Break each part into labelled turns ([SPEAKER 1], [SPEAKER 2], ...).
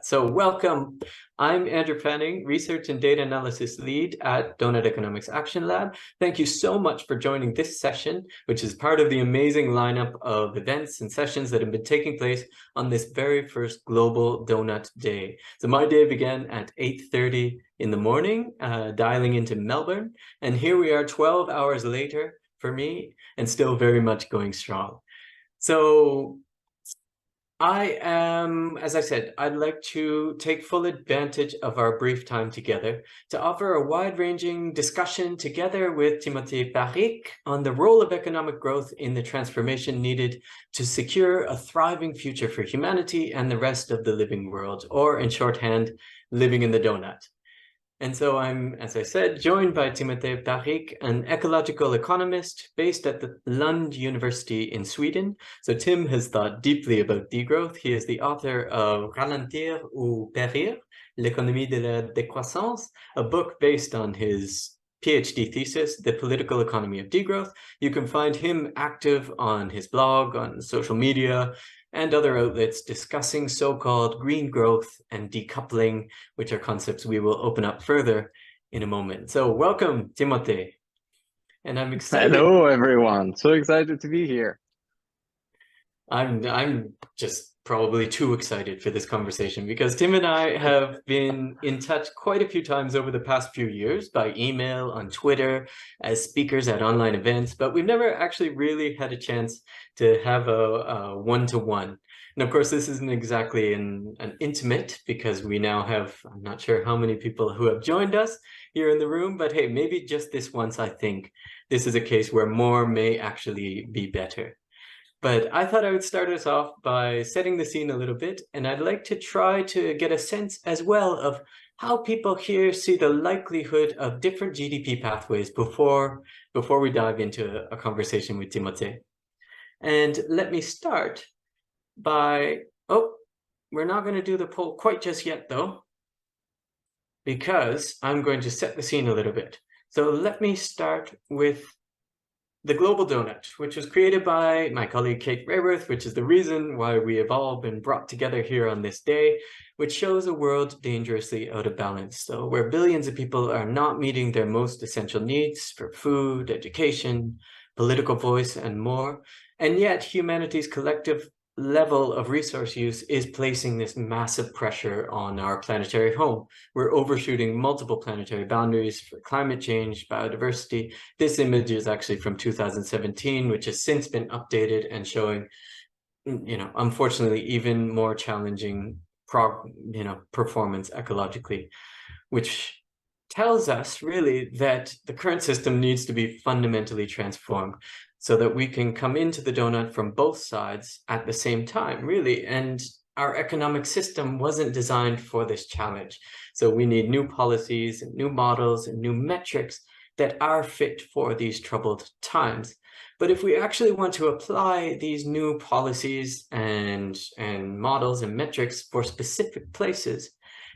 [SPEAKER 1] So welcome. I'm Andrew Fanning, Research and Data Analysis Lead at Doughnut Economics Action Lab. Thank you so much for joining this session, which is part of the amazing lineup of events and sessions that have been taking place on this very first Global Doughnut Day. So my day began at 8:30 in the morning, dialing into Melbourne, and here we are 12 hours later for me, and still very much going strong. So as I said, I'd like to take full advantage of our brief time together to offer a wide-ranging discussion together with Timothée Parrique on the role of economic growth in the transformation needed to secure a thriving future for humanity and the rest of the living world, or in shorthand, living in the donut. And so I'm, as I said, joined by Timothée Parrique, an ecological economist based at the Lund University in Sweden. So Tim has thought deeply about degrowth. He is the author of Ralentir ou Périr, l'économie de la décroissance, a book based on his PhD thesis, The Political Economy of Degrowth. You can find him active on his blog, on social media, and other outlets discussing so-called green growth and decoupling, which are concepts we will open up further in a moment. So welcome, Timothée. And I'm excited.
[SPEAKER 2] Hello, everyone. So excited to be here.
[SPEAKER 1] I'm just probably too excited for this conversation because Tim and I have been in touch quite a few times over the past few years by email, on Twitter, as speakers at online events, but we've never actually really had a chance to have a one-to-one. And of course, this isn't exactly an intimate because we now have, I'm not sure how many people who have joined us here in the room, but hey, maybe just this once, I think this is a case where more may actually be better. But I thought I would start us off by setting the scene a little bit, and I'd like to try to get a sense as well of how people here see the likelihood of different GDP pathways before we dive into a conversation with Timothée. And let me start by, we're not going to do the poll quite just yet though, because I'm going to set the scene a little bit. So let me start with the Global Doughnut, which was created by my colleague Kate Rayworth, which is the reason why we have all been brought together here on this day, which shows a world dangerously out of balance. So where billions of people are not meeting their most essential needs for food, education, political voice, and more, and yet humanity's collective level of resource use is placing this massive pressure on our planetary home. We're overshooting multiple planetary boundaries for climate change, biodiversity. This image is actually from 2017, which has since been updated and showing, unfortunately, even more challenging performance ecologically, which tells us really that the current system needs to be fundamentally transformed so that we can come into the donut from both sides at the same time, really. And our economic system wasn't designed for this challenge. So we need new policies and new models and new metrics that are fit for these troubled times. But if we actually want to apply these new policies and models and metrics for specific places,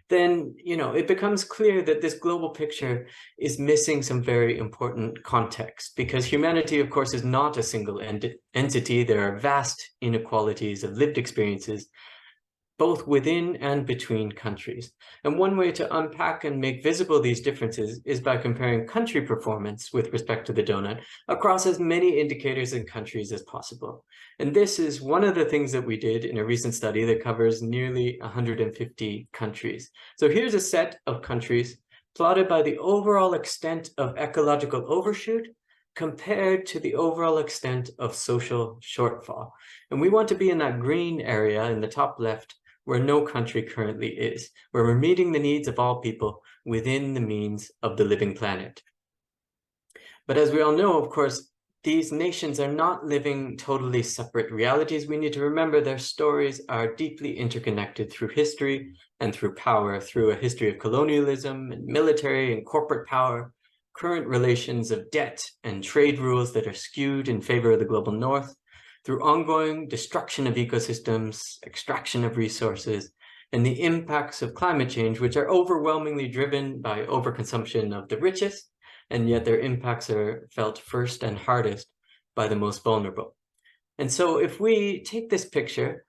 [SPEAKER 1] then it becomes clear that this global picture is missing some very important context, because humanity, of course, is not a single entity. There are vast inequalities of lived experiences, both within and between countries. And one way to unpack and make visible these differences is by comparing country performance with respect to the donut across as many indicators and countries as possible. And this is one of the things that we did in a recent study that covers nearly 150 countries. So here's a set of countries plotted by the overall extent of ecological overshoot compared to the overall extent of social shortfall. And we want to be in that green area in the top left, where no country currently is, where we're meeting the needs of all people within the means of the living planet. But as we all know, of course, these nations are not living totally separate realities. We need to remember their stories are deeply interconnected through history and through power, through a history of colonialism and military and corporate power, current relations of debt and trade rules that are skewed in favor of the global north, through ongoing destruction of ecosystems, extraction of resources, and the impacts of climate change, which are overwhelmingly driven by overconsumption of the richest, and yet their impacts are felt first and hardest by the most vulnerable. And so if we take this picture,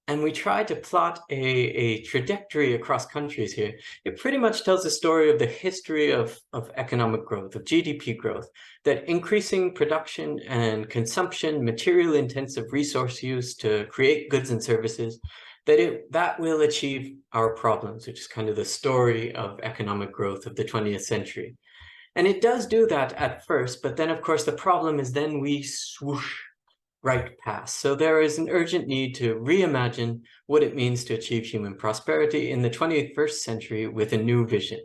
[SPEAKER 1] and we try to plot a trajectory across countries here, it pretty much tells the story of the history of economic growth, of GDP growth, that increasing production and consumption, material-intensive resource use to create goods and services, that will achieve our problems, which is kind of the story of economic growth of the 20th century. And it does do that at first, but then, of course, the problem is then we swoosh right past. So there is an urgent need to reimagine what it means to achieve human prosperity in the 21st century with a new vision.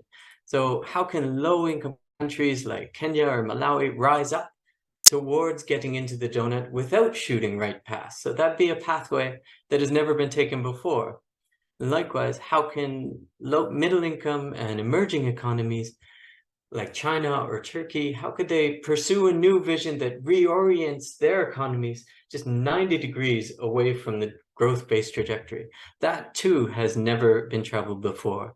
[SPEAKER 1] So how can low-income countries like Kenya or Malawi rise up towards getting into the donut without shooting right past? So that'd be a pathway that has never been taken before. And likewise, how can middle-income and emerging economies like China or Turkey, how could they pursue a new vision that reorients their economies just 90 degrees away from the growth-based trajectory? That too has never been traveled before.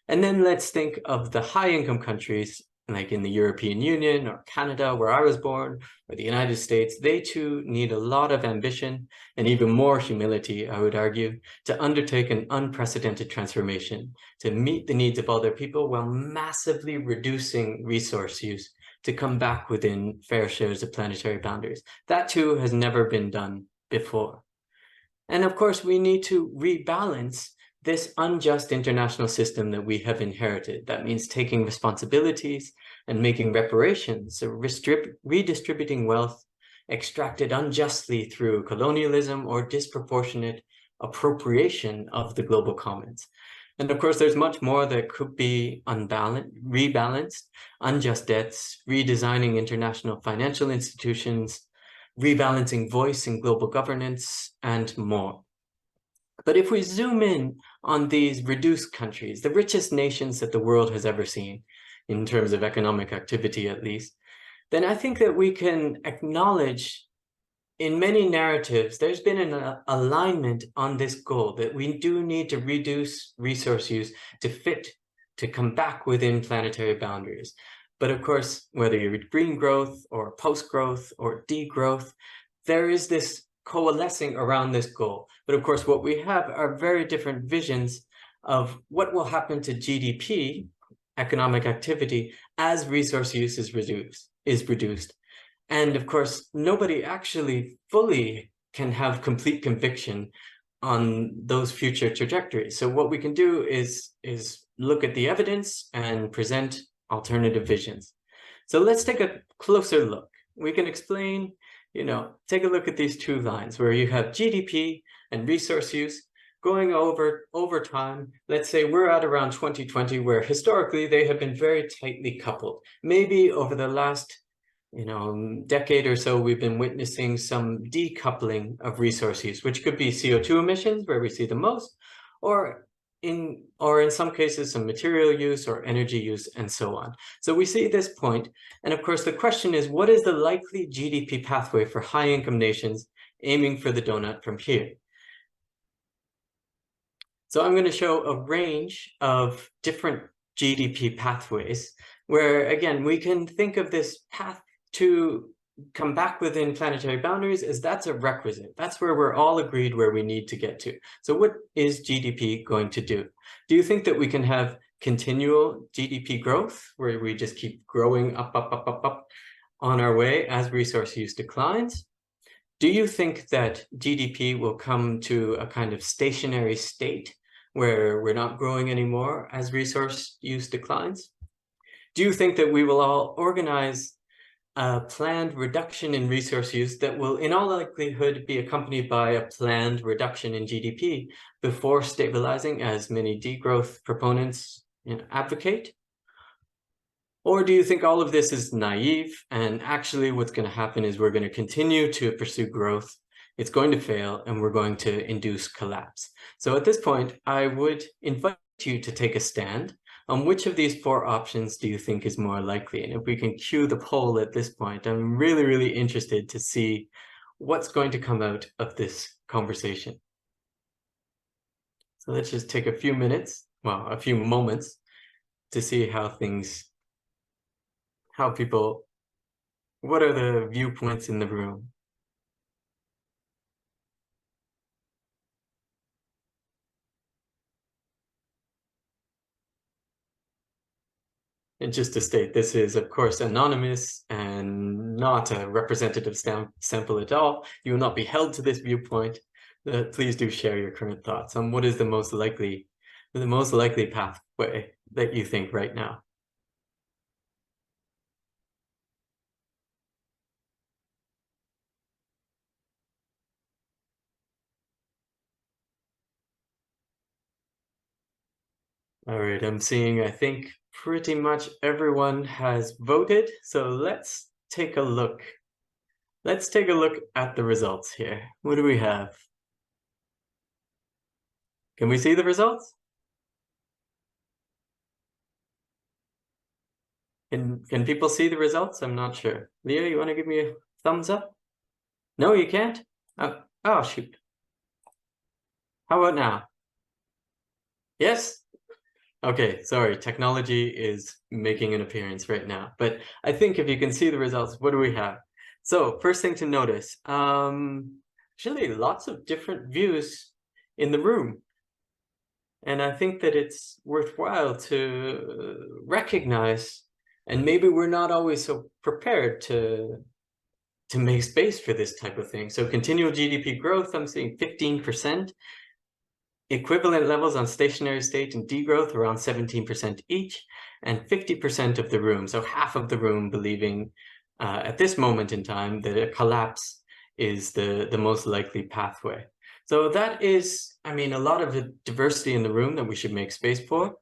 [SPEAKER 1] And then let's think of the high-income countries, like in the European Union or Canada, where I was born, or the United States. They too need a lot of ambition and even more humility, I would argue, to undertake an unprecedented transformation, to meet the needs of all their people while massively reducing resource use to come back within fair shares of planetary boundaries. That too has never been done before. And of course, we need to rebalance this unjust international system that we have inherited. That means taking responsibilities and making reparations, so redistributing wealth extracted unjustly through colonialism or disproportionate appropriation of the global commons. And of course, there's much more that could be rebalanced, unjust debts, redesigning international financial institutions, rebalancing voice in global governance, and more. But if we zoom in on these reduced countries, the richest nations that the world has ever seen, in terms of economic activity at least, then I think that we can acknowledge in many narratives, there's been an alignment on this goal that we do need to reduce resource use to come back within planetary boundaries. But of course, whether you read green growth or post-growth or degrowth, there is this coalescing around this goal. But of course, what we have are very different visions of what will happen to GDP, economic activity, as resource use is reduced. And of course, nobody actually fully can have complete conviction on those future trajectories. So what we can do is look at the evidence and present alternative visions. So let's take a closer look. We can explain, take a look at these two lines where you have GDP and resource use going over time. Let's say we're at around 2020, where historically they have been very tightly coupled. Maybe over the last decade or so, we've been witnessing some decoupling of resource use, which could be CO2 emissions, where we see the most, or in some cases, some material use or energy use, and so on. So we see this point. And of course, the question is, what is the likely GDP pathway for high-income nations aiming for the donut from here? So I'm going to show a range of different GDP pathways where, again, we can think of this path to come back within planetary boundaries as that's a requisite. That's where we're all agreed where we need to get to. So what is GDP going to do? Do you think that we can have continual GDP growth where we just keep growing up on our way as resource use declines? Do you think that GDP will come to a kind of stationary state where we're not growing anymore as resource use declines? Do you think that we will all organize a planned reduction in resource use that will in all likelihood be accompanied by a planned reduction in GDP before stabilizing, as many degrowth proponents advocate? Or do you think all of this is naive and actually what's going to happen is we're going to continue to pursue growth, it's going to fail, and we're going to induce collapse? So at this point, I would invite you to take a stand on which of these four options do you think is more likely? And if we can cue the poll at this point, I'm really, really interested to see what's going to come out of this conversation. So let's just take a few moments to see what are the viewpoints in the room? And just to state, this is, of course, anonymous and not a representative sample at all. You will not be held to this viewpoint. Please do share your current thoughts on what is the most likely pathway that you think right now. All right, I'm seeing, I think pretty much everyone has voted. So let's take a look. Let's take a look at the results here. What do we have? Can we see the results? Can people see the results? I'm not sure. Leo, you want to give me a thumbs up? No, you can't? Oh, shoot. How about now? Yes? Okay, sorry, technology is making an appearance right now. But I think if you can see the results, what do we have? So first thing to notice, actually lots of different views in the room. And I think that it's worthwhile to recognize, and maybe we're not always so prepared to make space for this type of thing. So continual GDP growth, I'm seeing 15%. Equivalent levels on stationary state and degrowth around 17% each, and 50% of the room, so half of the room, believing at this moment in time that a collapse is the most likely pathway. So that is, I mean, a lot of the diversity in the room that we should make space for.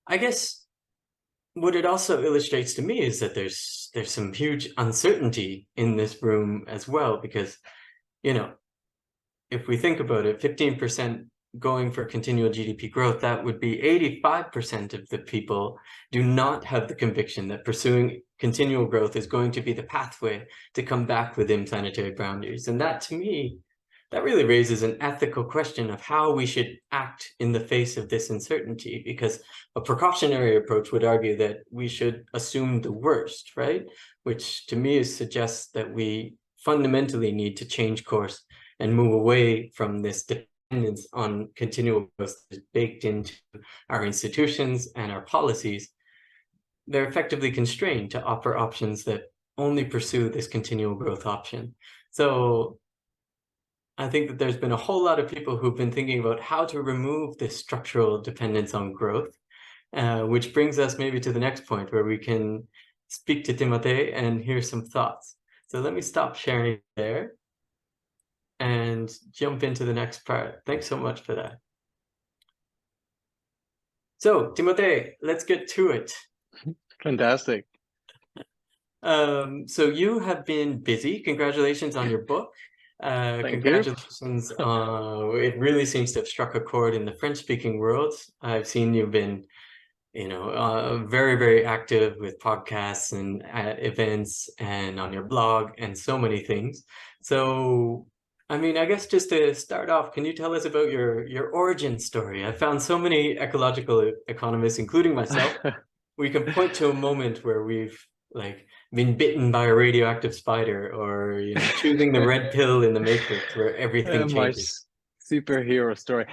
[SPEAKER 1] I guess what it also illustrates to me is that there's some huge uncertainty in this room as well, because, you know, if we think about it, 15% going for continual GDP growth, that would be 85% of the people do not have the conviction that pursuing continual growth is going to be the pathway to come back within planetary boundaries. And that, to me, that really raises an ethical question of how we should act in the face of this uncertainty, because a precautionary approach would argue that we should assume the worst, right? Which to me suggests that we fundamentally need to change course and move away from this dependence on continual growth that is baked into our institutions and our policies. They're effectively constrained to offer options that only pursue this continual growth option. So I think that there's been a whole lot of people who've been thinking about how to remove this structural dependence on growth, which brings us maybe to the next point where we can speak to Timothée and hear some thoughts. So let me stop sharing there and jump into the next part. Thanks so much for that. So, Timothée, let's get to it.
[SPEAKER 2] Fantastic.
[SPEAKER 1] So you have been busy. Congratulations on your book. Congratulations. It really seems to have struck a chord in the French-speaking world. I've seen you've been, very, very active with podcasts and events and on your blog and so many things. So, I mean, I guess just to start off, can you tell us about your origin story? I found so many ecological economists, including myself. We can point to a moment where we've been bitten by a radioactive spider, or choosing the red pill in the Matrix, where everything changes.
[SPEAKER 2] My superhero story.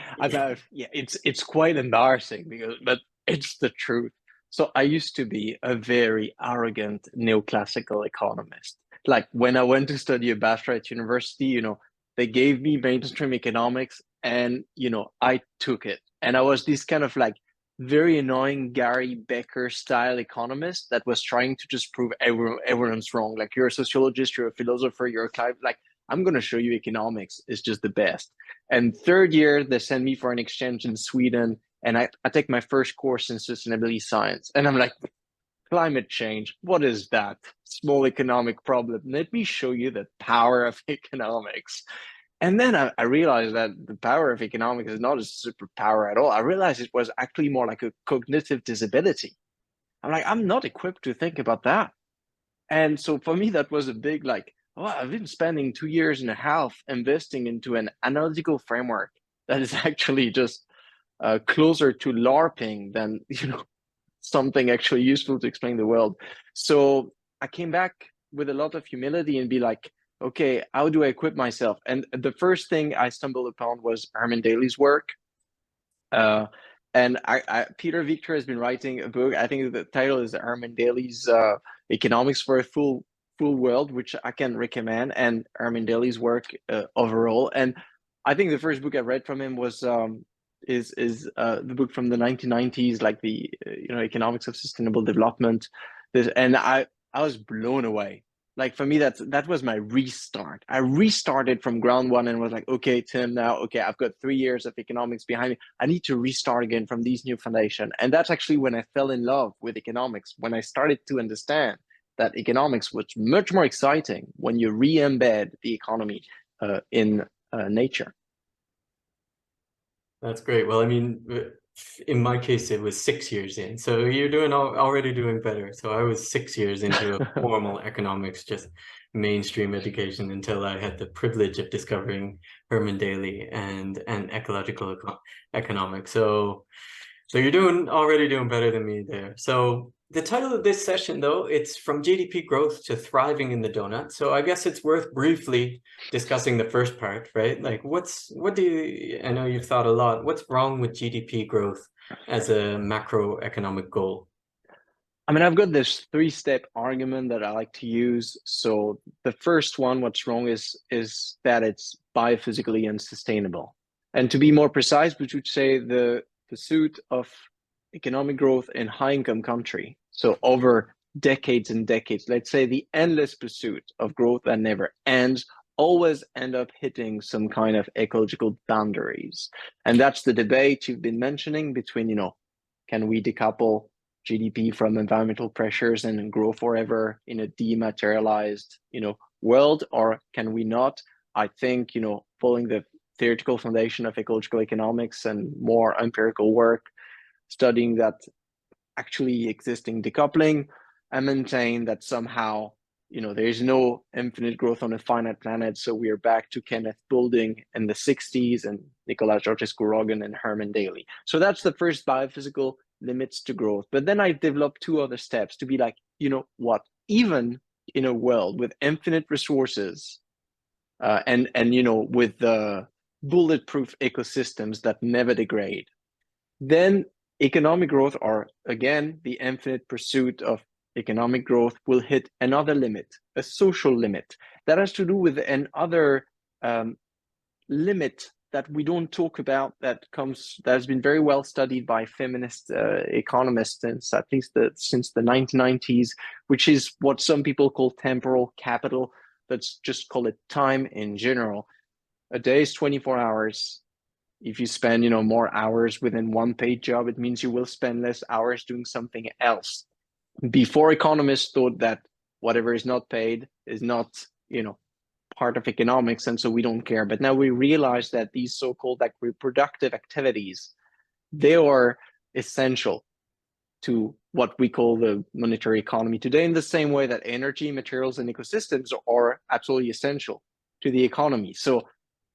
[SPEAKER 2] It's quite embarrassing but it's the truth. So I used to be a very arrogant neoclassical economist. Like when I went to study a bachelor at university, they gave me mainstream economics, and I took it. And I was this kind of very annoying Gary Becker style economist that was trying to just prove everyone's wrong. Like, you're a sociologist, you're a philosopher, you're a client. Like, I'm going to show you economics is just the best. And third year, they send me for an exchange in Sweden, and I take my first course in sustainability science. And I'm like, climate change, what is that? Small economic problem. Let me show you the power of economics. And then I realized that the power of economics is not a superpower at all. I realized it was actually more like a cognitive disability. I'm like, I'm not equipped to think about that. And so for me, that was a big I've been spending 2.5 years investing into an analytical framework that is actually just closer to LARPing than, something actually useful to explain the world. So I came back with a lot of humility and be like, okay, how do I equip myself? And the first thing I stumbled upon was Herman Daly's work. And Peter Victor has been writing a book. I think the title is Herman Daly's Economics for a Full World, which I can recommend, and Herman Daly's work overall. And I think the first book I read from him was the book from the 1990s, like the Economics of Sustainable Development. And I was blown away. Like for me, that was my restart. I restarted from ground one and was like, okay, Tim, now, okay, I've got 3 years of economics behind me. I need to restart again from these new foundation. And that's actually when I fell in love with economics, when I started to understand that economics was much more exciting when you re-embed the economy in nature.
[SPEAKER 1] That's great. Well, I mean, in my case, it was 6 years in. So you're already doing better. So I was 6 years into a formal economics, just mainstream education, until I had the privilege of discovering Herman Daly and ecological economics. So you're already doing better than me there. So the title of this session, though, it's From GDP Growth to Thriving in the Doughnut. So I guess it's worth briefly discussing the first part, right? Like I know you've thought a lot, what's wrong with GDP growth as a macroeconomic goal?
[SPEAKER 2] I mean, I've got this 3-step argument that I like to use. So the first one, what's wrong is that it's biophysically unsustainable. And to be more precise, we should say the pursuit of economic growth in high-income country. So over decades and decades, let's say the endless pursuit of growth that never ends, always end up hitting some kind of ecological boundaries. And that's the debate you've been mentioning between, can we decouple GDP from environmental pressures and grow forever in a dematerialized, world, or can we not? I think, following the theoretical foundation of ecological economics and more empirical work, studying that actually existing decoupling, I maintain that somehow, there is no infinite growth on a finite planet. So we are back to Kenneth Boulding in the 60s and Nicolas Georgescu-Roegen and Herman Daly. So that's the first biophysical limits to growth. But then I've developed 2 other steps to be like, what, even in a world with infinite resources and with the bulletproof ecosystems that never degrade, then economic growth, or again, the infinite pursuit of economic growth, will hit another limit, a social limit that has to do with another limit that we don't talk about, that has been very well studied by feminist economists since at least since the 1990s, which is what some people call temporal capital. Let's just call it time in general. A day is 24 hours. If you spend, more hours within one paid job, it means you will spend less hours doing something else. Before, economists thought that whatever is not paid is not, part of economics, and so we don't care. But now we realize that these so-called reproductive activities, they are essential to what we call the monetary economy today, in the same way that energy, materials, and ecosystems are absolutely essential to the economy. So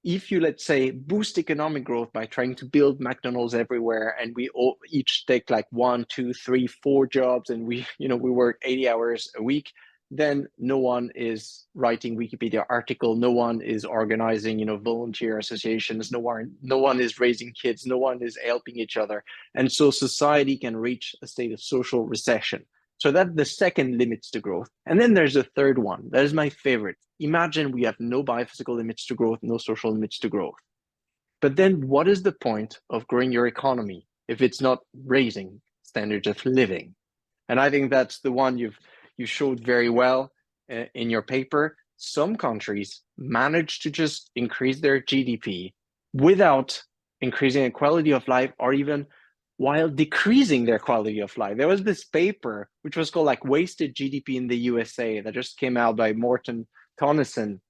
[SPEAKER 2] if you, let's say, boost economic growth by trying to build McDonald's everywhere, and we all each take 1, 2, 3, 4 jobs, and we work 80 hours a week, then no one is writing Wikipedia article, no one is organizing, volunteer associations, no one is raising kids, no one is helping each other. And so society can reach a state of social recession. So that's the second limits to growth. And then there's a third one. That is my favorite. Imagine we have no biophysical limits to growth, no social limits to growth. But then what is the point of growing your economy if it's not raising standards of living? And I think that's the one you showed very well in your paper. Some countries manage to just increase their GDP without increasing the quality of life, or even while decreasing their quality of life. There was this paper which was called Wasted GDP in the USA that just came out by Morton Tonneson,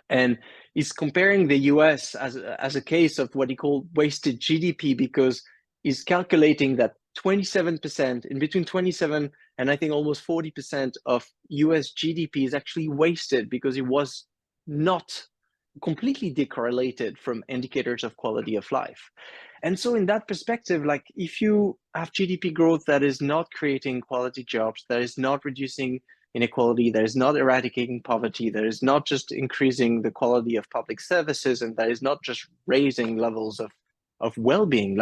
[SPEAKER 2] and he's comparing the US as a case of what he called wasted GDP, because he's calculating that 27%, in between 27 and I think almost 40% of US GDP is actually wasted because it was not completely decorrelated from indicators of quality of life. And so in that perspective, if you have GDP growth that is not creating quality jobs, that is not reducing inequality, that is not eradicating poverty, that is not just increasing the quality of public services, and that is not just raising levels of well-being,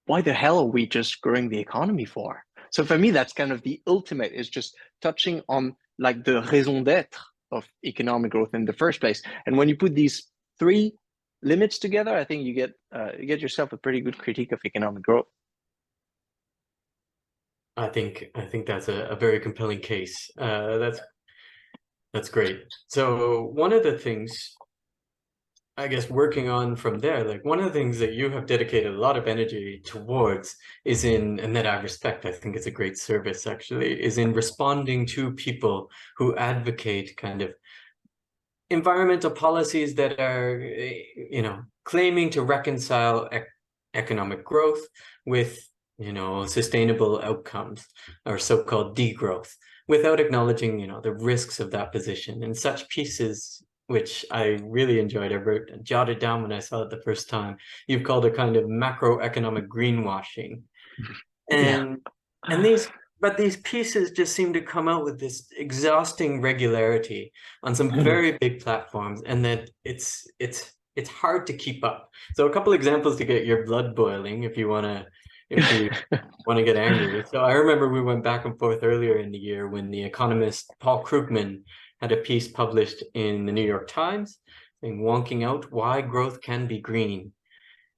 [SPEAKER 2] why the hell are we just growing the economy for? So for me, that's kind of the ultimate, is just touching on like the raison d'être of economic growth in the first place. And when you put these three limits together, I think you get yourself a pretty good critique of economic growth.
[SPEAKER 1] I think that's a very compelling case. That's great. So one of the things, I guess, working on from there, like one of the things that you have dedicated a lot of energy towards is in, and that I respect, I think it's a great service actually, is in responding to people who advocate kind of environmental policies that are, you know, claiming to reconcile economic growth with, you know, sustainable outcomes, or so-called degrowth, without acknowledging, you know, the risks of that position. And such pieces, which I really enjoyed, I wrote and jotted down when I saw it the first time, you've called a kind of macroeconomic greenwashing.
[SPEAKER 2] Yeah.
[SPEAKER 1] And these pieces just seem to come out with this exhausting regularity on some very big platforms, and that it's hard to keep up. So a couple examples to get your blood boiling if you want to get angry. So I remember we went back and forth earlier in the year when the economist Paul Krugman had a piece published in the New York Times saying, wonking out why growth can be green.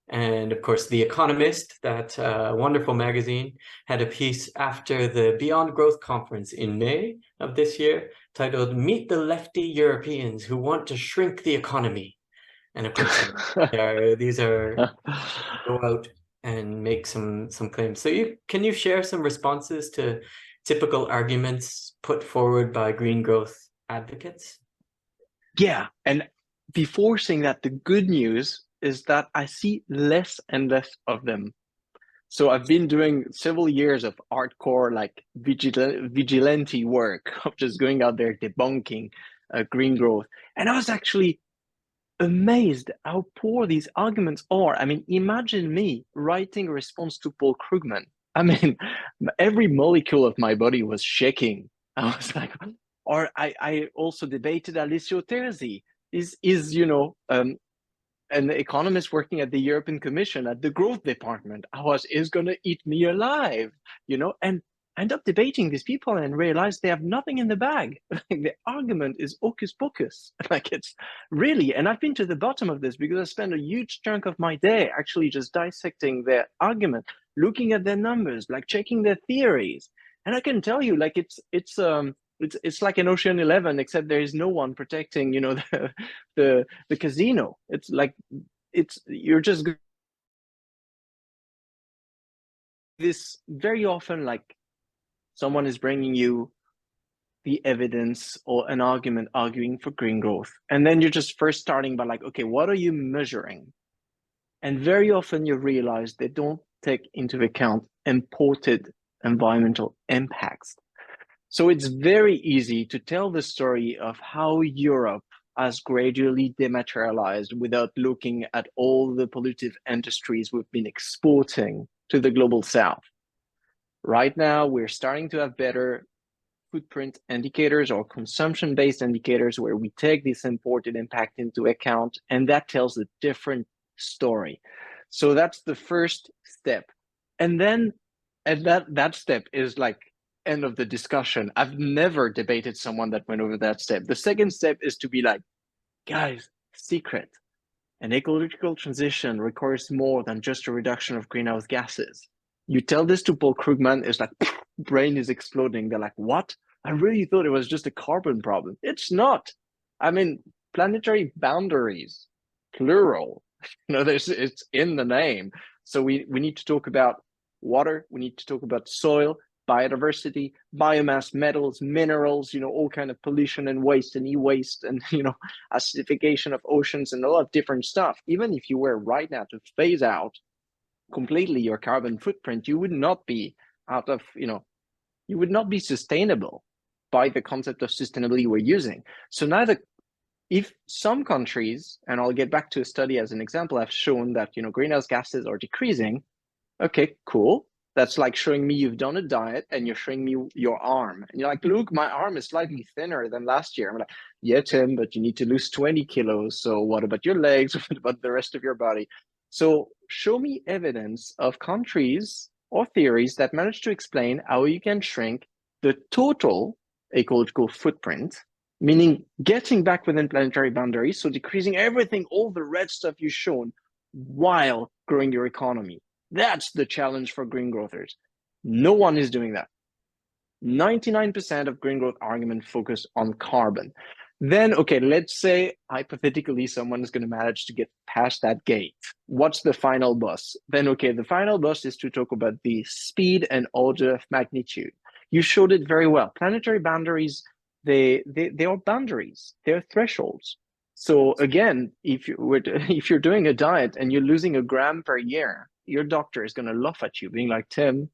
[SPEAKER 1] And of course, The Economist, that wonderful magazine, had a piece after the Beyond Growth conference in May of this year titled "Meet the Lefty Europeans Who Want to Shrink the Economy." And of course, these are go out and make some claims. So can you share some responses to typical arguments put forward by green growth advocates?
[SPEAKER 2] Yeah, and before saying that, the good news is that I see less and less of them. So I've been doing several years of hardcore, like vigilante work of just going out there debunking green growth. And I was actually amazed how poor these arguments are. I mean, imagine me writing a response to Paul Krugman. I mean, every molecule of my body was shaking. I was like, or I also debated Alessio Terzi. Is an economist working at the European Commission at the growth department. Is going to eat me alive, and I end up debating these people and realize they have nothing in the bag. The argument is hocus pocus. Like, it's really, and I've been to the bottom of this because I spent a huge chunk of my day actually just dissecting their argument, looking at their numbers, like checking their theories. And I can tell you, like, it's like an Ocean 11, except there is no one protecting, the casino. It's like you're just this very often, like, someone is bringing you the evidence or an argument arguing for green growth, and then you're just first starting by like, okay, what are you measuring? And very often you realize they don't take into account imported environmental impacts. So it's very easy to tell the story of how Europe has gradually dematerialized without looking at all the pollutive industries we've been exporting to the global south. Right now, we're starting to have better footprint indicators or consumption-based indicators where we take this imported impact into account, and that tells a different story. So that's the first step. And then that step is like end of the discussion. I've never debated someone that went over that step. The second step is to be like, guys, secret. An ecological transition requires more than just a reduction of greenhouse gases. You tell this to Paul Krugman, it's like, brain is exploding. They're like, what? I really thought it was just a carbon problem. It's not. I mean, planetary boundaries, plural. It's in the name. So we need to talk about water. We need to talk about soil, biodiversity, biomass, metals, minerals, all kind of pollution and waste and e-waste and, acidification of oceans and a lot of different stuff. Even if you were right now to phase out completely your carbon footprint, you would not be you would not be sustainable by the concept of sustainability we're using. So if some countries, and I'll get back to a study as an example, have shown that, greenhouse gases are decreasing. Okay, cool. That's like showing me you've done a diet and you're showing me your arm. And you're like, look, my arm is slightly thinner than last year. I'm like, yeah, Tim, but you need to lose 20 kilos. So what about your legs? What about the rest of your body? So show me evidence of countries or theories that manage to explain how you can shrink the total ecological footprint, meaning getting back within planetary boundaries, so decreasing everything, all the red stuff you've shown, while growing your economy. That's the challenge for green growthers. No one is doing that. 99% of green growth arguments focus on carbon. Then, okay, let's say hypothetically someone is going to manage to get past that gate. What's the final boss? Then, okay, the final boss is to talk about the speed and order of magnitude. You showed it very well. Planetary boundaries, they are boundaries. They're thresholds. So again, if you're doing a diet and you're losing a gram per year, your doctor is going to laugh at you, being like, Tim,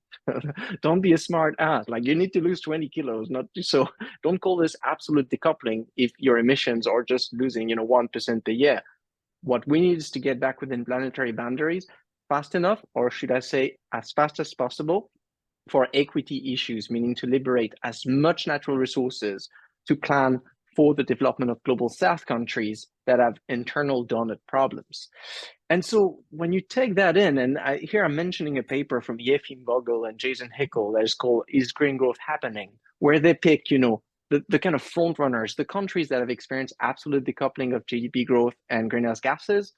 [SPEAKER 2] don't be a smart ass. Like, you need to lose 20 kilos, not so. Don't call this absolute decoupling if your emissions are just losing, 1% a year. What we need is to get back within planetary boundaries fast enough, or should I say, as fast as possible, for equity issues, meaning to liberate as much natural resources to plan for the development of global South countries that have internal donut problems. And so when you take that in, and here I'm mentioning a paper from Yefim Bogle and Jason Hickel that is called Is Green Growth Happening? Where they pick, the kind of front runners, the countries that have experienced absolute decoupling of GDP growth and greenhouse gases.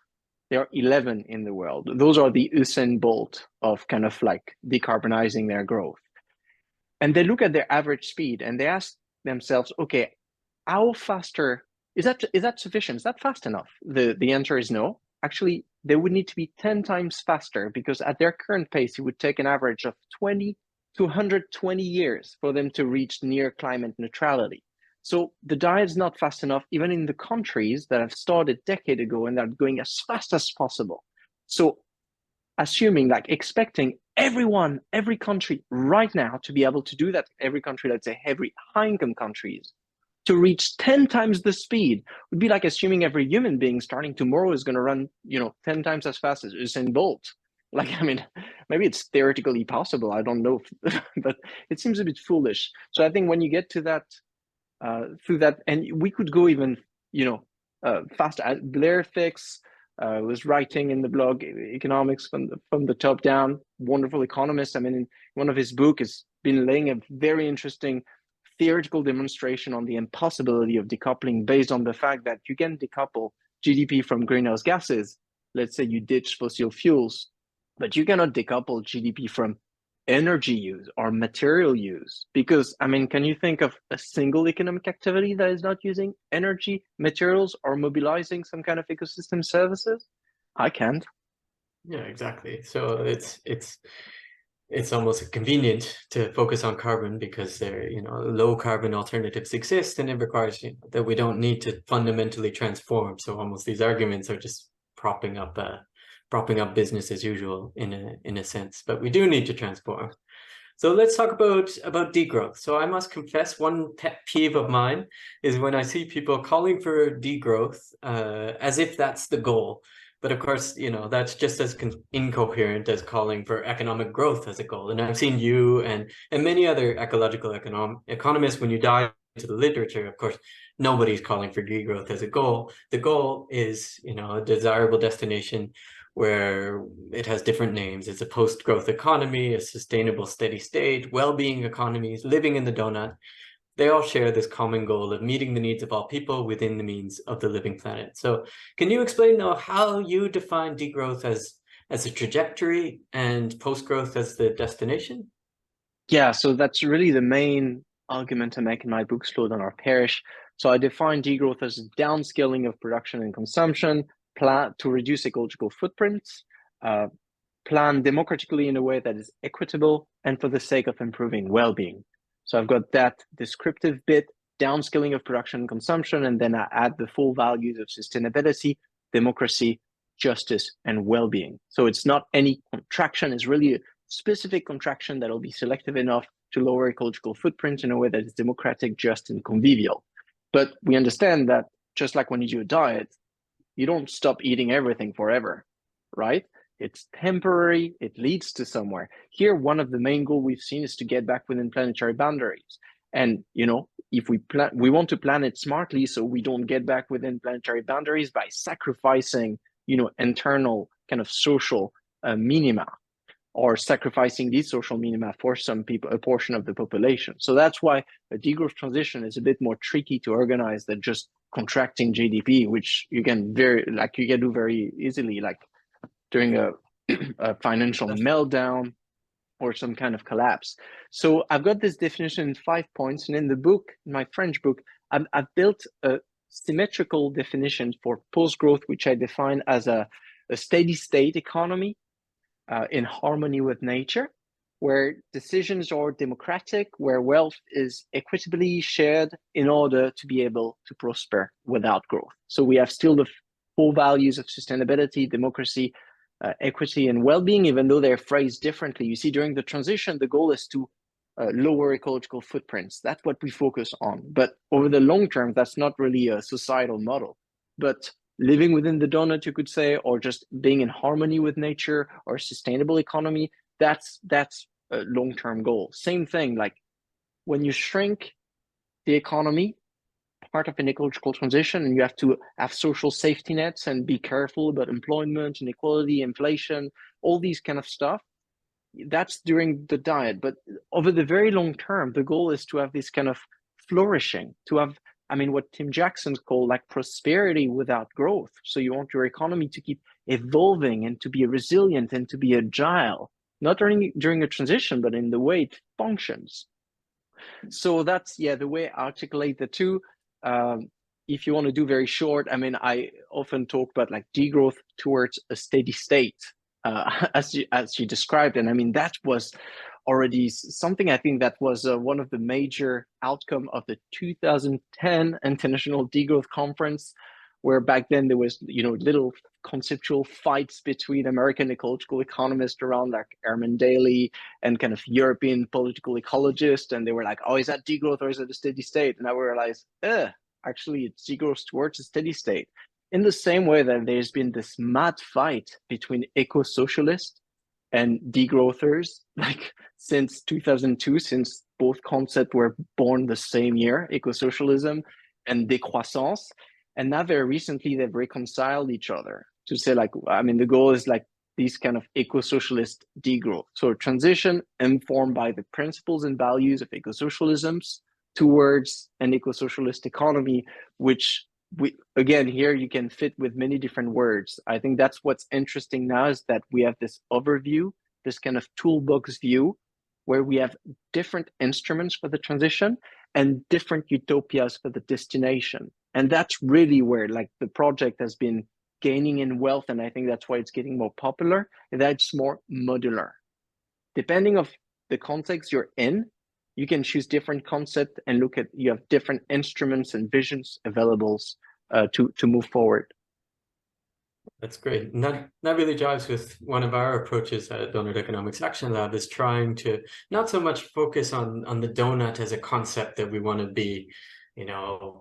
[SPEAKER 2] There are 11 in the world. Those are the Usain Bolt of kind of like decarbonizing their growth. And they look at their average speed and they ask themselves, okay, how faster, is that sufficient? Is that fast enough? The answer is no. Actually, they would need to be 10 times faster, because at their current pace, it would take an average of 20 to 120 years for them to reach near climate neutrality. So the diet is not fast enough, even in the countries that have started a decade ago and are going as fast as possible. So assuming, like expecting every country right now to be able to do that, every country, let's say every high-income countries, to reach 10 times the speed would be like assuming every human being starting tomorrow is going to run, 10 times as fast as Usain Bolt. Like, I mean, maybe it's theoretically possible. I don't know, but it seems a bit foolish. So I think when you get to that, through that, and we could go even, faster. Blair Fix was writing in the blog Economics from the top down, wonderful economist. I mean, in one of his books has been laying a very interesting theoretical demonstration on the impossibility of decoupling based on the fact that you can decouple GDP from greenhouse gases. Let's say you ditch fossil fuels, but you cannot decouple GDP from energy use or material use. Because, I mean, can you think of a single economic activity that is not using energy, materials, or mobilizing some kind of ecosystem services? I can't.
[SPEAKER 1] Yeah, exactly. So it's almost convenient to focus on carbon because there, low carbon alternatives exist, and it requires that we don't need to fundamentally transform. So almost these arguments are just propping up business as usual in a sense, but we do need to transform. So let's talk about degrowth. So I must confess, one pet peeve of mine is when I see people calling for degrowth as if that's the goal. But of course, that's just as incoherent as calling for economic growth as a goal. And I've seen you and many other ecological economists, when you dive into the literature, of course, nobody's calling for degrowth as a goal. The goal is, a desirable destination where it has different names. It's a post-growth economy, a sustainable steady state, well-being economies, living in the donut. They all share this common goal of meeting the needs of all people within the means of the living planet. So can you explain, though, how you define degrowth as a trajectory and post-growth as the destination?
[SPEAKER 2] Yeah, so that's really the main argument I make in my book, Slow Down or Perish. So I define degrowth as downscaling of production and consumption, plan to reduce ecological footprints, plan democratically in a way that is equitable and for the sake of improving well-being. So I've got that descriptive bit, downscaling of production and consumption, and then I add the full values of sustainability, democracy, justice, and well-being. So it's not any contraction, it's really a specific contraction that will be selective enough to lower ecological footprint in a way that is democratic, just, and convivial. But we understand that just like when you do a diet, you don't stop eating everything forever, right? It's temporary, it leads to somewhere. Here, one of the main goals we've seen is to get back within planetary boundaries. And, if we want to plan it smartly so we don't get back within planetary boundaries by sacrificing, internal kind of social minima, or sacrificing these social minima for some people, a portion of the population. So that's why a degrowth transition is a bit more tricky to organize than just contracting GDP, which you can do very easily, like during a financial meltdown or some kind of collapse. So I've got this definition in 5 points, and in the book, in my French book, I've built a symmetrical definition for post-growth, which I define as a steady state economy in harmony with nature, where decisions are democratic, where wealth is equitably shared in order to be able to prosper without growth. So we have still the 4 values of sustainability, democracy, equity, and well-being, even though they're phrased differently. You see, during the transition, the goal is to lower ecological footprints. That's what we focus on. But over the long term, that's not really a societal model. But living within the donut, you could say, or just being in harmony with nature, or sustainable economy, that's a long-term goal. Same thing, like when you shrink the economy, part of an ecological transition, and you have to have social safety nets and be careful about employment, inequality, inflation, all these kind of stuff. That's during the diet. But over the very long term, the goal is to have this kind of flourishing, to have, I mean, what Tim Jackson's called like prosperity without growth. So you want your economy to keep evolving and to be resilient and to be agile, not only during a transition, but in the way it functions. So that's, yeah, the way I articulate the two. If you want to do very short, I mean, I often talk about like degrowth towards a steady state, as you described. And I mean, that was already something, I think that was one of the major outcome of the 2010 International Degrowth Conference, where back then there was, little conceptual fights between American ecological economists around like Ehrman Daly and kind of European political ecologists. And they were like, oh, is that degrowth or is it a steady state? And I realized, actually it's degrowth towards a steady state. In the same way that there's been this mad fight between eco-socialists and degrowthers, like since 2002, since both concepts were born the same year, eco-socialism and décroissance. And now very recently, they've reconciled each other to say like, I mean, the goal is like these kind of eco-socialist degrowth. So a transition informed by the principles and values of eco-socialisms towards an eco-socialist economy, which again, here you can fit with many different words. I think that's what's interesting now, is that we have this overview, this kind of toolbox view, where we have different instruments for the transition and different utopias for the destination. And that's really where like the project has been gaining in wealth. And I think that's why it's getting more popular, and that it's more modular. Depending on the context you're in, you can choose different concepts and you have different instruments and visions available to move forward.
[SPEAKER 1] That's great. And that really jives with one of our approaches at Doughnut Economics Action Lab, is trying to not so much focus on the donut as a concept that we want to be,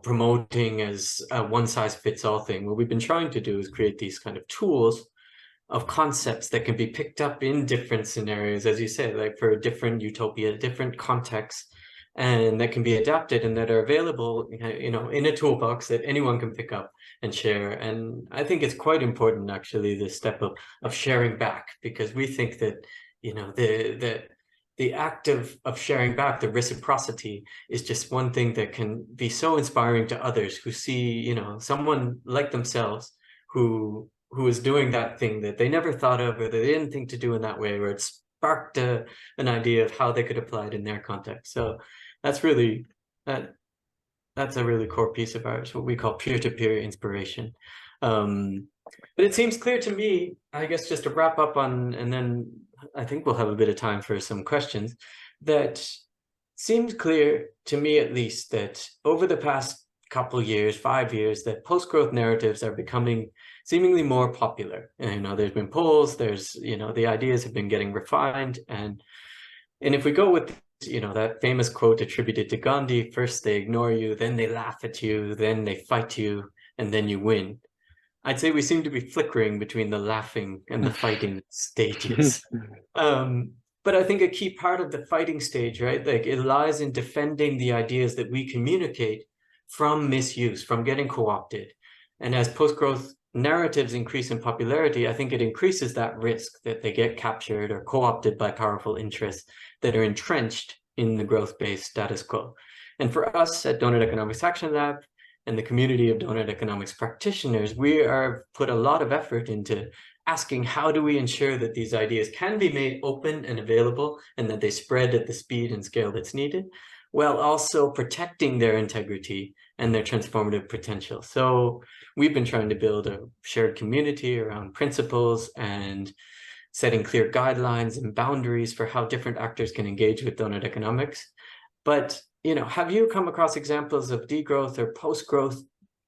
[SPEAKER 1] promoting as a one-size-fits-all thing. What we've been trying to do is create these kind of tools of concepts that can be picked up in different scenarios, as you say, like for a different utopia, different contexts, and that can be adapted and that are available, in a toolbox that anyone can pick up and share. And I think it's quite important, actually, the step of sharing back, because we think that, the act of sharing back, the reciprocity, is just one thing that can be so inspiring to others who see, someone like themselves who is doing that thing that they never thought of, or they didn't think to do in that way, or it sparked an idea of how they could apply it in their context. So that's really, that's a really core piece of ours, what we call peer-to-peer inspiration. But it seems clear to me, I guess, just to wrap up on, and then I think we'll have a bit of time for some questions, that seems clear to me, at least, that over the past couple years, 5 years, that post-growth narratives are becoming seemingly more popular. And, there's been polls, there's, the ideas have been getting refined. And if we go with, that famous quote attributed to Gandhi, first they ignore you, then they laugh at you, then they fight you, and then you win. I'd say we seem to be flickering between the laughing and the fighting stages. But I think a key part of the fighting stage, right, like it lies in defending the ideas that we communicate from misuse, from getting co-opted. And as post-growth narratives increase in popularity, I think it increases that risk that they get captured or co-opted by powerful interests that are entrenched in the growth-based status quo. And for us at Doughnut Economics Action Lab and the community of Doughnut economics practitioners, we are put a lot of effort into asking how do we ensure that these ideas can be made open and available and that they spread at the speed and scale that's needed, while also protecting their integrity and their transformative potential. So we've been trying to build a shared community around principles and setting clear guidelines and boundaries for how different actors can engage with Doughnut economics. But, you know, have you come across examples of degrowth or post-growth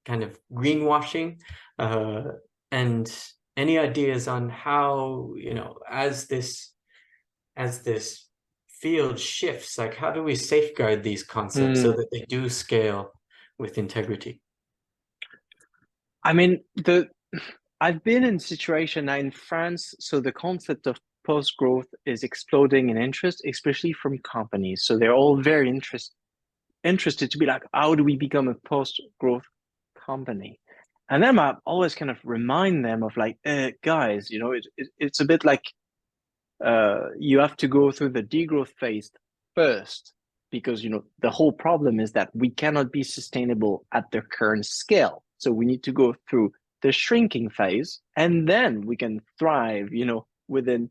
[SPEAKER 1] kind of greenwashing? And any ideas on how, you know, as this field shifts, like how do we safeguard these concepts so that they do scale with integrity?
[SPEAKER 2] I mean, I've been in a situation now in France, so the concept of post-growth is exploding in interest, especially from companies. So they're all very interested to be like, how do we become a post-growth company? And then I always kind of remind them of like, guys, you know, it's a bit like you have to go through the degrowth phase first, because, you know, the whole problem is that we cannot be sustainable at the current scale. So we need to go through the shrinking phase, and then we can thrive, you know, within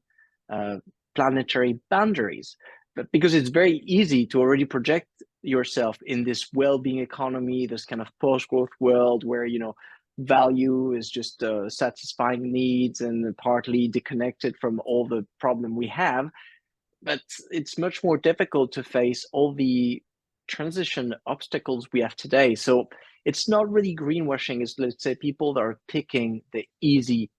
[SPEAKER 2] planetary boundaries. But because it's very easy to already project yourself in this well-being economy, this kind of post-growth world where, you know, value is just satisfying needs and partly disconnected from all the problem we have. But it's much more difficult to face all the transition obstacles we have today. So it's not really greenwashing. It's, let's say, people that are picking the easy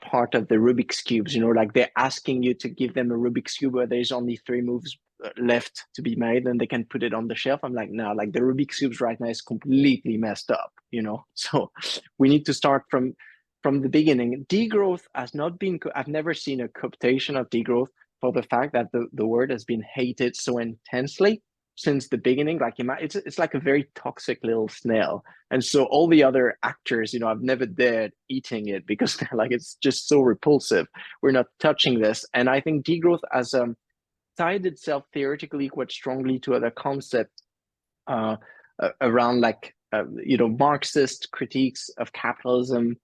[SPEAKER 2] part of the Rubik's cubes, you know, like they're asking you to give them a Rubik's cube where there's only 3 moves left to be made and they can put it on the shelf. I'm like, no, like the Rubik's cubes right now is completely messed up, you know. So we need to start from the beginning. Degrowth has not been, I've never seen a cooptation of degrowth for the fact that the word has been hated so intensely since the beginning. Like it's like a very toxic little snail, and so all the other actors, you know, I've never dared eating it because they're like, it's just so repulsive. We're not touching this. And I think degrowth has tied itself theoretically quite strongly to other concepts around like you know, Marxist critiques of capitalism,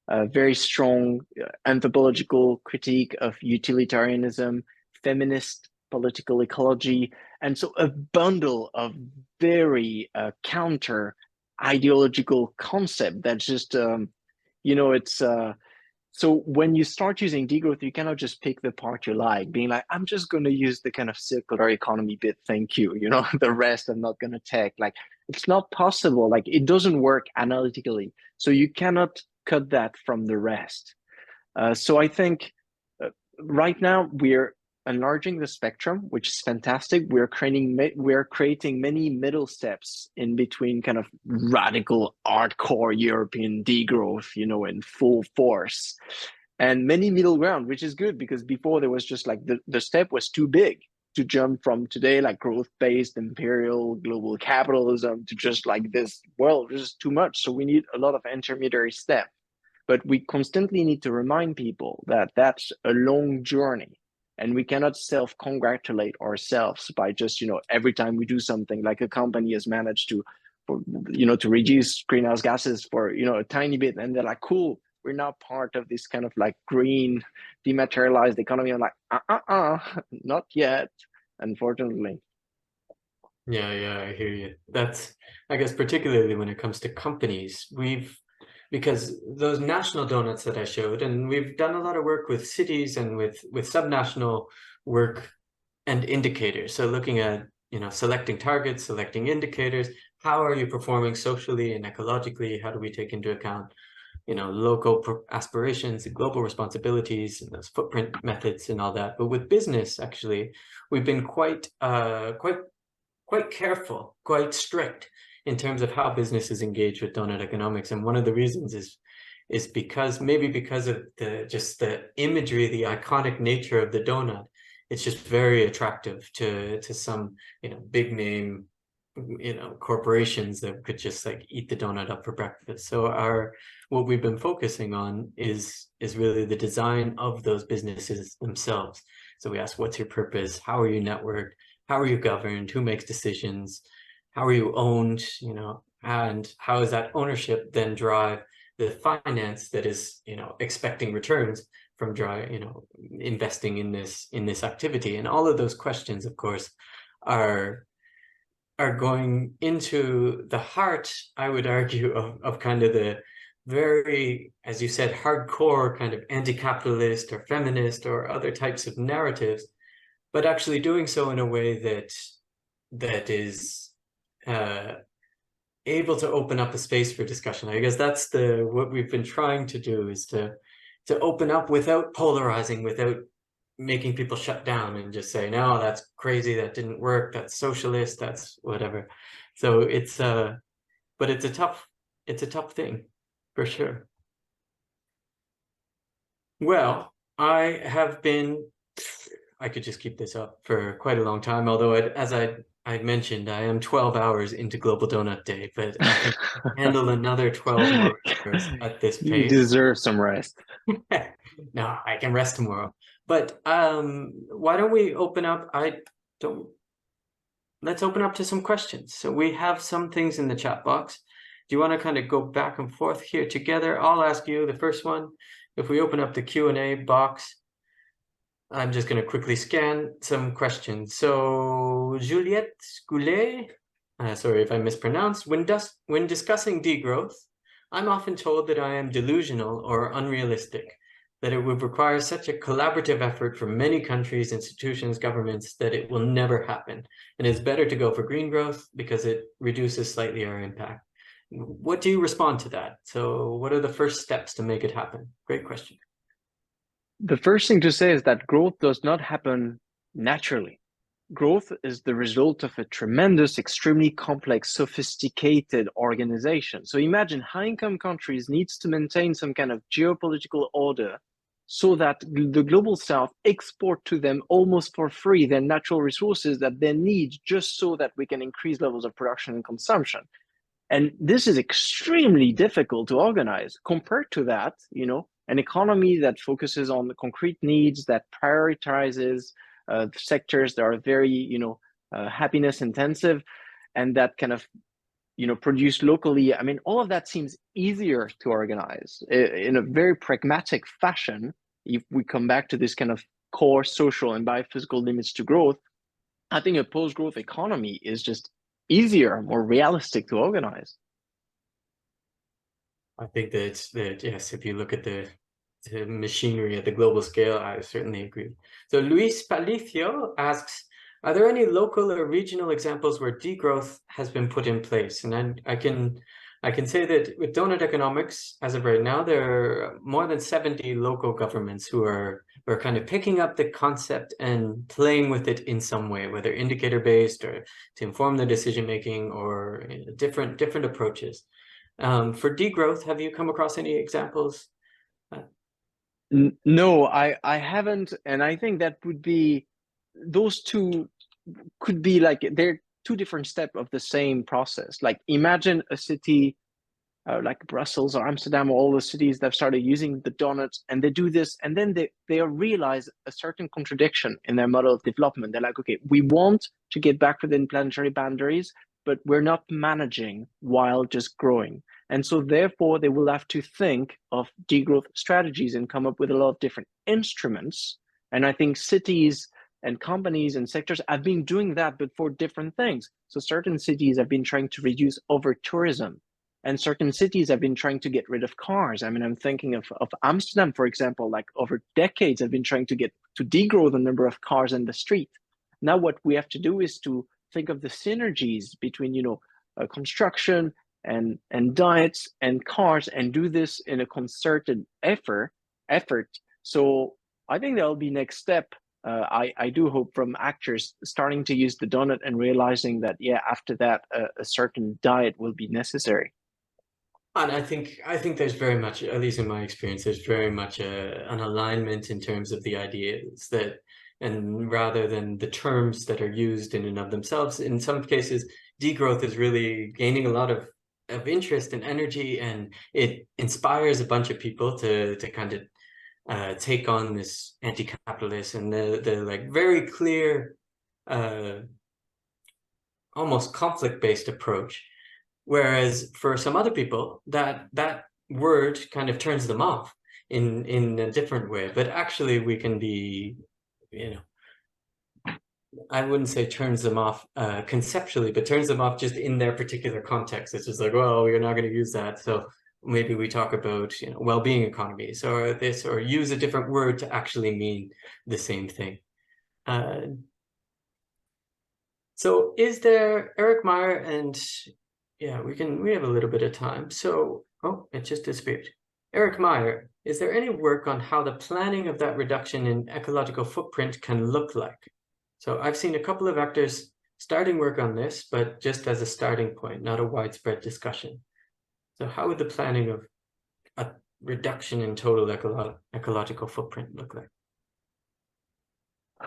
[SPEAKER 2] a very strong anthropological critique of utilitarianism, feminist political ecology, and so a bundle of very counter ideological concept that's just you know, it's so when you start using degrowth, you cannot just pick the part you like, being like, I'm just going to use the kind of circular economy bit, thank you, you know, the rest I'm not going to take. Like, it's not possible. Like, it doesn't work analytically, so you cannot cut that from the rest. So I think right now we're enlarging the spectrum, which is fantastic. We're creating many middle steps in between kind of radical, hardcore European degrowth, you know, in full force, and many middle ground, which is good because before there was just like the step was too big to jump from today, like growth-based imperial global capitalism, to just like this world, which is too much. So we need a lot of intermediary steps. But we constantly need to remind people that that's a long journey, and we cannot self-congratulate ourselves by just, you know, every time we do something, like a company has managed to, you know, to reduce greenhouse gases for, you know, a tiny bit, and they're like, cool, we're now part of this kind of like green dematerialized economy. I'm like, not yet, unfortunately.
[SPEAKER 1] Yeah, I hear you. That's, I guess, particularly when it comes to companies, because those national donuts that I showed, and we've done a lot of work with cities and with subnational work and indicators. So looking at, you know, selecting targets, selecting indicators, how are you performing socially and ecologically? How do we take into account, you know, local aspirations and global responsibilities and those footprint methods and all that? But with business, actually, we've been quite careful, quite strict in terms of how businesses engage with Doughnut economics. And one of the reasons is because of the imagery, the iconic nature of the donut. It's just very attractive to some, you know, big name corporations that could just like eat the donut up for breakfast. So what we've been focusing on is really the design of those businesses themselves. So we ask, what's your purpose? How are you networked? How are you governed? Who makes decisions? How are you owned? And how does that ownership then drive the finance that is, expecting returns from investing in this activity? And all of those questions, of course, are going into the heart, I would argue, of kind of the very, as you said, hardcore kind of anti-capitalist or feminist or other types of narratives, but actually doing so in a way that is able to open up a space for discussion. I guess that's what we've been trying to do, is to open up without polarizing, without making people shut down and just say, no, that's crazy, that didn't work, that's socialist, that's whatever. So but it's a tough thing, for sure. Well, I could just keep this up for quite a long time, although as I mentioned, I am 12 hours into Global Donut Day, but I can handle another 12 more hours at this pace.
[SPEAKER 2] You deserve some rest.
[SPEAKER 1] No, I can rest tomorrow. But why don't we open up? Let's open up to some questions. So we have some things in the chat box. Do you want to kind of go back and forth here together? I'll ask you the first one. If we open up the Q&A box, I'm just going to quickly scan some questions. So Juliette Goulet, sorry if I mispronounced, when discussing degrowth, I'm often told that I am delusional or unrealistic, that it would require such a collaborative effort from many countries, institutions, governments, that it will never happen. And it's better to go for green growth because it reduces slightly our impact. What do you respond to that? So what are the first steps to make it happen? Great question.
[SPEAKER 2] The first thing to say is that growth does not happen naturally. Growth is the result of a tremendous, extremely complex, sophisticated organization. So imagine high-income countries needs to maintain some kind of geopolitical order so that the global south export to them almost for free their natural resources that they need, just so that we can increase levels of production and consumption. And this is extremely difficult to organize. Compared to that, an economy that focuses on the concrete needs, that prioritizes sectors that are very, happiness intensive, and that kind of, produce locally. I mean, all of that seems easier to organize in a very pragmatic fashion. If we come back to this kind of core social and biophysical limits to growth, I think a post-growth economy is just easier, more realistic to organize.
[SPEAKER 1] I think that yes, if you look at the machinery at the global scale, I certainly agree. So Luis Palicio asks, are there any local or regional examples where degrowth has been put in place? And I can say that with Doughnut Economics, as of right now, there are more than 70 local governments who are kind of picking up the concept and playing with it in some way, whether indicator-based or to inform their decision-making, or different approaches. For degrowth, have you come across any examples?
[SPEAKER 2] No, I haven't. And I think that would be, those two could be like, they're two different steps of the same process. Like imagine a city like Brussels or Amsterdam, or all the cities that have started using the donuts, and they do this, and then they realize a certain contradiction in their model of development. They're like, okay, we want to get back within planetary boundaries, but we're not managing while just growing. And so therefore they will have to think of degrowth strategies and come up with a lot of different instruments. And I think cities and companies and sectors have been doing that, but for different things. So certain cities have been trying to reduce over tourism, and certain cities have been trying to get rid of cars. I mean, I'm thinking of Amsterdam, for example, like over decades have been trying to degrow the number of cars in the street. Now what we have to do is to think of the synergies between, construction and diets and cars, and do this in a concerted effort. So I think that'll be next step. I do hope from actors starting to use the donut and realizing that, yeah, after that, a certain diet will be necessary.
[SPEAKER 1] And I think there's very much, at least in my experience, there's very much an alignment in terms of the ideas that, and rather than the terms that are used in and of themselves, in some cases, degrowth is really gaining a lot of interest and energy, and it inspires a bunch of people to kind of take on this anti-capitalist and the like very clear almost conflict-based approach. Whereas for some other people, that word kind of turns them off in a different way. But actually we can be, you know, I wouldn't say turns them off conceptually, but turns them off just in their particular context. It's just like, well, we're not going to use that. So maybe we talk about, you know, well-being economies or this, or use a different word to actually mean the same thing. So is there, Eric Meyer, and yeah, we have a little bit of time. So, oh, it just disappeared. Eric Meyer, is there any work on how the planning of that reduction in ecological footprint can look like? So I've seen a couple of actors starting work on this, but just as a starting point, not a widespread discussion. So how would the planning of a reduction in total ecological footprint look like?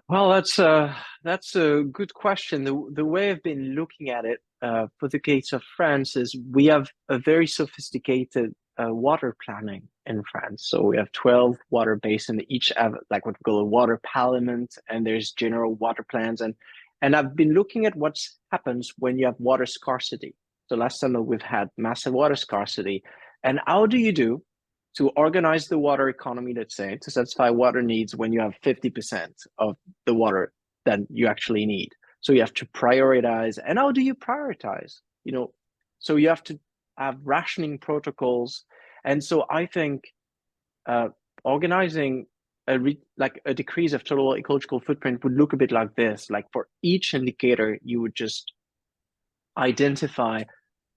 [SPEAKER 2] Well, that's a good question. The way I've been looking at it for the case of France is we have a very sophisticated water planning in France. So we have 12 water basins, each have like what we call a water parliament, and there's general water plans. And I've been looking at what happens when you have water scarcity. So last summer we've had massive water scarcity. And how do you do to organize the water economy, let's say, to satisfy water needs when you have 50% of the water that you actually need? So you have to prioritize. And how do you prioritize? You know, so you have to have rationing protocols. And so I think organizing like a decrease of total ecological footprint would look a bit like this. Like for each indicator, you would just identify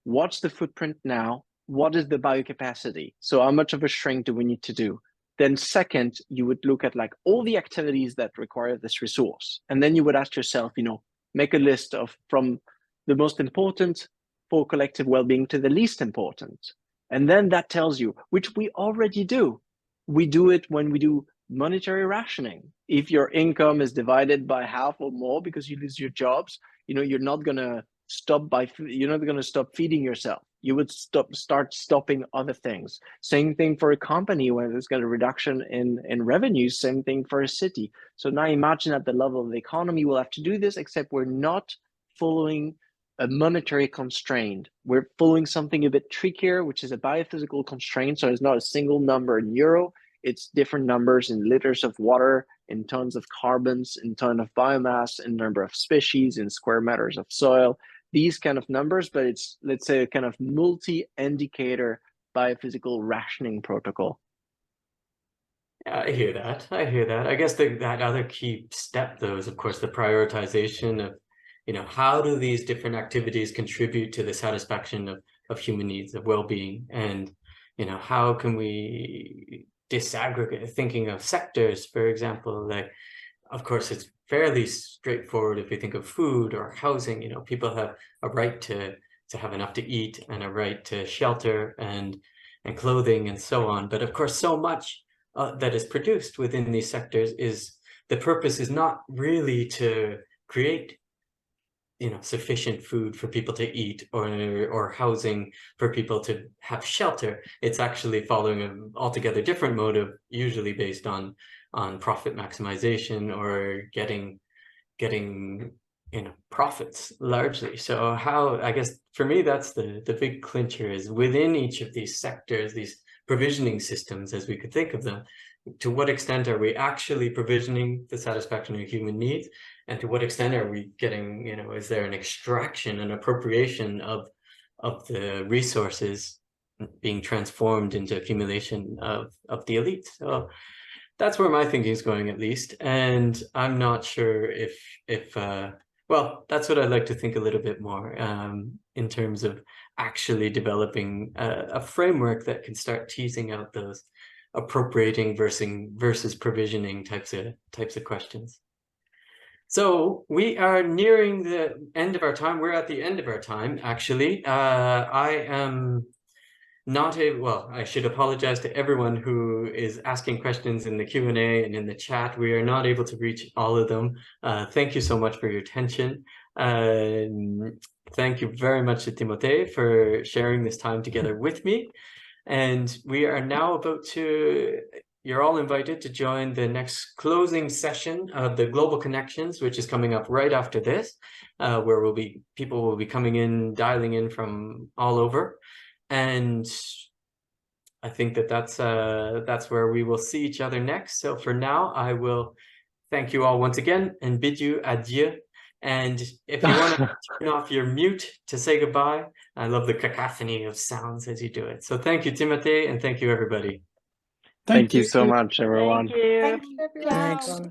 [SPEAKER 2] what's the footprint now, what is the biocapacity? So how much of a shrink do we need to do? Then second, you would look at like all the activities that require this resource. And then you would ask yourself, you know, make a list of from the most important for collective well-being to the least important. And then that tells you, which we already do. We do it when we do monetary rationing. If your income is divided by half or more because you lose your jobs, you know, you're not going to stop feeding yourself. You would start stopping other things. Same thing for a company when there's got a reduction in revenues, same thing for a city. So now imagine at the level of the economy, we'll have to do this, except we're not following a monetary constraint. We're following something a bit trickier, which is a biophysical constraint. So it's not a single number in euro, it's different numbers in liters of water, in tons of carbons, in ton of biomass, in number of species, in square meters of soil, these kind of numbers, but it's, let's say, a kind of multi-indicator biophysical rationing protocol.
[SPEAKER 1] Yeah, I hear that. I hear that. I guess that other key step, though, is, of course, the prioritization of, you know, how do these different activities contribute to the satisfaction of human needs, of well-being? And, you know, how can we disaggregate, thinking of sectors, for example, like, of course, it's fairly straightforward if we think of food or housing. You know, people have a right to have enough to eat and a right to shelter and clothing and so on. But of course, so much that is produced within these sectors is, the purpose is not really to create, you know, sufficient food for people to eat or housing for people to have shelter. It's actually following an altogether different motive, usually based on profit maximization or getting you know, profits largely. So how, I guess for me, that's the big clincher, is within each of these sectors, these provisioning systems, as we could think of them, to what extent are we actually provisioning the satisfaction of human needs, and to what extent are we getting, you know, is there an extraction, an appropriation of the resources being transformed into accumulation of the elite? So that's where my thinking is going, at least. And I'm not sure if well, that's what I'd like to think a little bit more in terms of actually developing a framework that can start teasing out those appropriating versus provisioning types of questions. So we are nearing the end of our time. We're at the end of our time, actually. I am well, I should apologize to everyone who is asking questions in the Q&A and in the chat. We are not able to reach all of them. Thank you so much for your attention. Thank you very much to Timothée for sharing this time together with me. And we are now about to, you're all invited to join the next closing session of the Global Connections, which is coming up right after this, where people will be coming in, dialing in from all over. And I think that's where we will see each other next. So for now, I will thank you all once again and bid you adieu. And if you want to turn off your mute to say goodbye, I love the cacophony of sounds as you do it. So thank you, Timothée, and thank you, everybody.
[SPEAKER 2] Thank you so much, everyone.
[SPEAKER 3] Thank you.
[SPEAKER 4] Thanks, everyone.
[SPEAKER 3] Ciao.